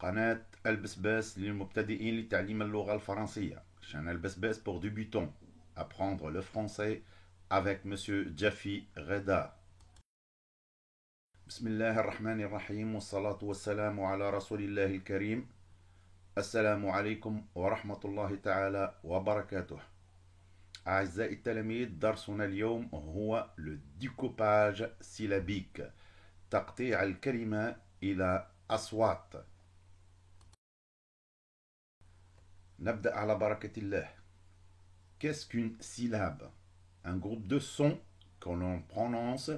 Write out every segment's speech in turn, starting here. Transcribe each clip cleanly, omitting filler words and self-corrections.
قناة البسباس للمبتدئين لتعليم اللغة الفرنسية. Chaîne البسباس pour débutants. Apprendre le français avec Monsieur Jaffi Reda. بسم الله الرحمن الرحيم والصلاة والسلام على رسول الله الكريم. السلام عليكم ورحمة الله تعالى وبركاته. أعزائي التلاميذ، درسنا اليوم هو le découpage syllabique، تقطيع الكلمة إلى أصوات. نبدأ على بركة الله. Qu'est-ce qu'une syllabe? Un groupe de sons que l'on prononce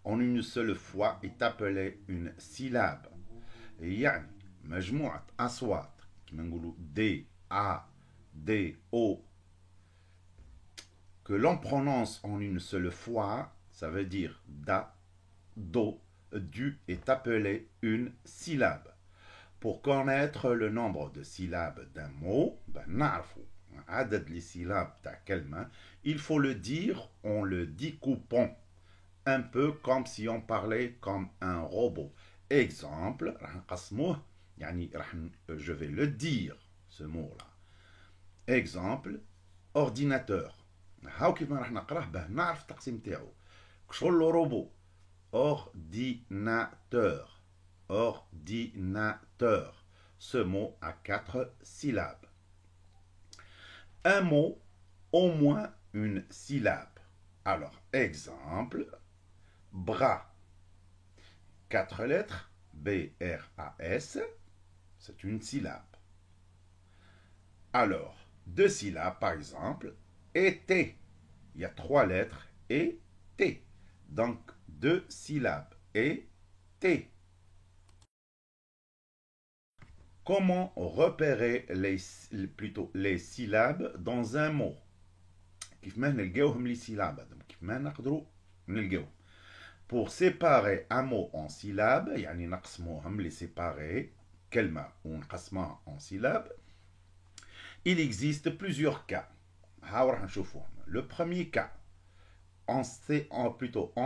en une seule fois est appelé une syllabe. يعني مجموعة أصوات كما نقولوا D, A, D, O que l'on prononce en une seule fois, ça veut dire da, do, du est appelé une syllabe. Pour connaître le nombre de syllabes d'un mot, les syllabes il faut le dire en le découpant, un peu comme si on parlait comme un robot. Exemple, je vais le dire, ce mot-là. Exemple, ordinateur. هاو كيف ما راح نقراه باه نعرف التقسيم تاعو. شغل روبو. Ordinateur. Ordinateur. Ce mot a 4 syllabes. Un mot, au moins une syllabe. Alors, exemple, bras. 4 lettres, B-R-A-S, c'est une syllabe. Alors, 2 syllabes, par exemple, été. Il y a 3 lettres, et T. Donc, 2 syllabes, et T. Comment repérer les syllabes dans un mot? كيف ما نلقاوهم les syllabes. كيف ما نقدروا نلقاوهم. Pour séparer un mot en syllabes, يعني نقسموهم les séparer كلمة ونقسمها en syllabes, il existe plusieurs cas. Le premier cas, on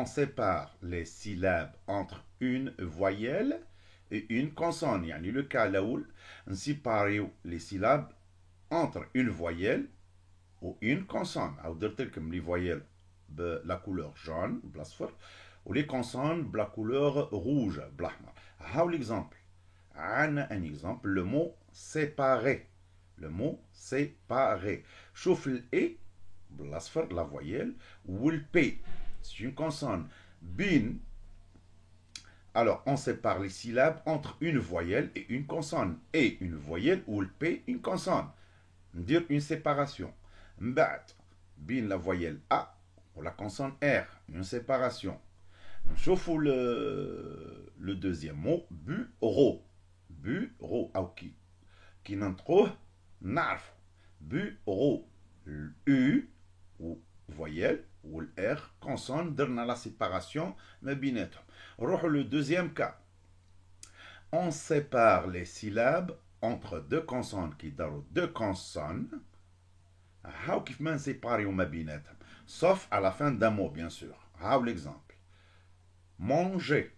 sépare les syllabes entre une voyelle et une consonne. يعني le cas الأول نسيباريو les syllabes entre une voyelle ou une consonne. أو درت لكم les voyelles la couleur jaune بالأصفر ou les consonnes la couleur rouge بالأحمر. هاو l'exemple. عندنا un exemple, le mot séparé. Le mot séparé. شوف ال E بالأصفر la voyelle ou le P. C'est une consonne. Bin. Alors, on sépare les syllabes entre une voyelle et une consonne. Et une voyelle ou le P, une consonne. Dire une séparation. M'bat. Bin la voyelle A ou la consonne R. Une séparation. Sauf le deuxième mot, bureau. Bureau. Qui n'entre narf. Bureau. U ou voyelle ou le R consonne dans la séparation mais binetهم. Le deuxième cas, on sépare les syllabes entre deux consonnes qui donnent deux consonnes. How كيف ما نسيباريو ما بيناتهم sauf à la fin d'un mot bien sûr. How l'exemple. Manger.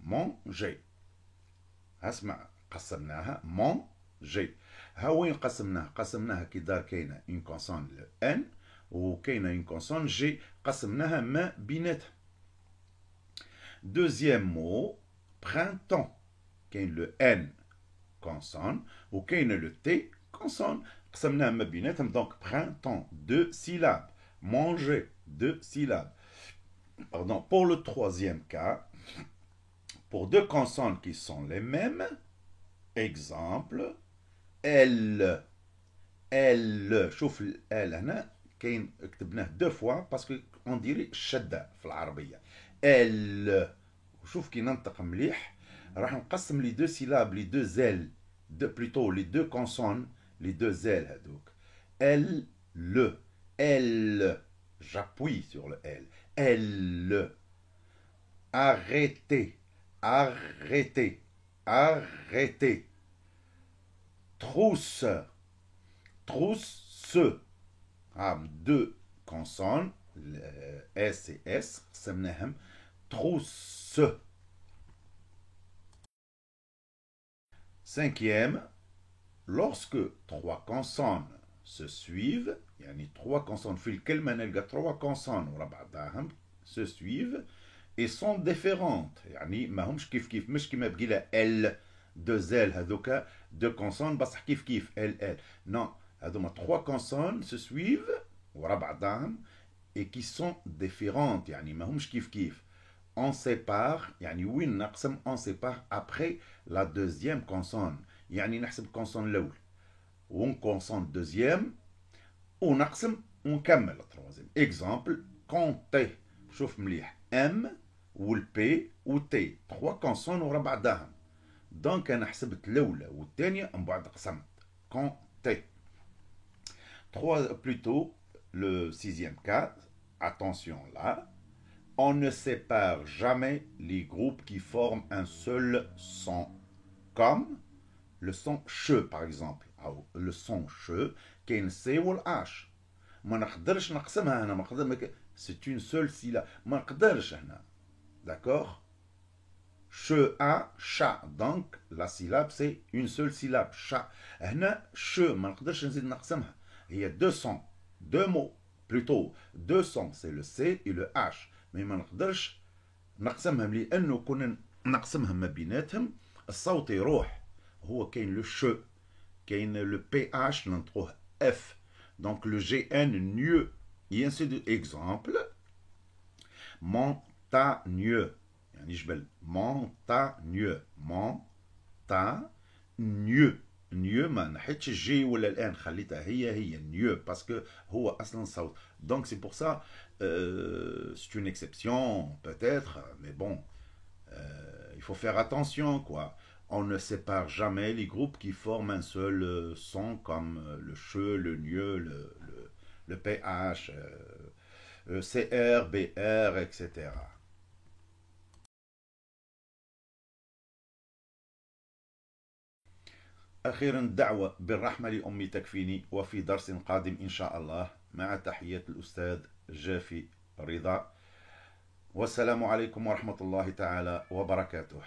Manger. اسمع قسمناها manger. وين قسمناها؟ قسمناها كي دار كاينه اون كونسون ان وكاينه اون كونسون جي قسمناها ما بيناتها. Deuxième mot, printemps. كاين le N consonne وكاين le T consonne. قسمناها ما بيناتهم donc printemps 2 syllabes. Manger 2 syllabes. Pardon, pour le troisième cas, pour deux consonnes qui sont les mêmes, exemple, elle. Elle. شوف ال هنا كاين كتبناه دو فوا باسكو اون ديري الشده في العربيه. ال. شوف كي ننطق مليح راح نقسم لي دو سيلاب لي دو زيل بلوتو لي دو كونسون لي دو زيل هذوك. ال le elle. J'appuie sur le L. Elle. Arrêtez. Arrêtez. Arrêtez. Trousse. Trousse. Deux consonnes, S et S, trousse. Cinquième, lorsque trois consonnes se suivent, يعني trois consonnes في الكلمة نلقى trois consonnes ورا بعضهم se suivent et sont différentes يعني ما همش كيف كيف مش كيما بقيلة ال deux L هذوك deux consonnes بصح كيف كيف ال non هذوما trois consonnes se suivent ورا بعضهم et qui sont différentes يعني ما همش كيف كيف on sépare يعني وين نقسم on sépare après la deuxième consonne يعني نحسب consonne الأول ونكونسون دوزيام ونقسم ونكمل التروازيم اكزامبل كونتي شوف مليح ام والبي والتي تخوا كونسون ورا بعضهم دونك انا حسبت الاولى والثانيه من بعد قسمت كونتي تخوا بلوتو le sixième cas attention là on ne sépare jamais les groupes qui forment un seul son comme le son che par exemple او لو سون شو كاين سي والاش ما نقدرش نقسمها هنا ما نقدر سي اون سول سيلا ما نقدرش هنا داكوغ شو ا شا دونك لا سيلاب سي اون سول سيلاب شا هنا شو ما نقدرش نزيد نقسمها هي دو سون دو مو بلوتو دو سون سي لو سي اي لو اش مي ما نقدرش نقسمهم لانه كنا نقسمهم ما بيناتهم الصوت يروح هو كاين لو شو كاين لو بي اش ننطقوه اف دونك لو جي ان نيو et ainsi de exemple montagneux يعني جبل montagneux montagneux نيو ما نحيتش الجي ولا الان خليتها هي نيو باسكو هو اصلا صوت دونك سي بور سا c'est une exception peut-être mais bon il faut faire attention quoi. On ne sépare jamais les groupes qui forment un seul son comme le che, le gneu, le ph, cr, br, etc. أخيرا دعوة بالرحمة لأمي تكفيني وفي درس قادم إن شاء الله مع تحيات الأستاذ جافي رضا والسلام عليكم ورحمة الله تعالى وبركاته.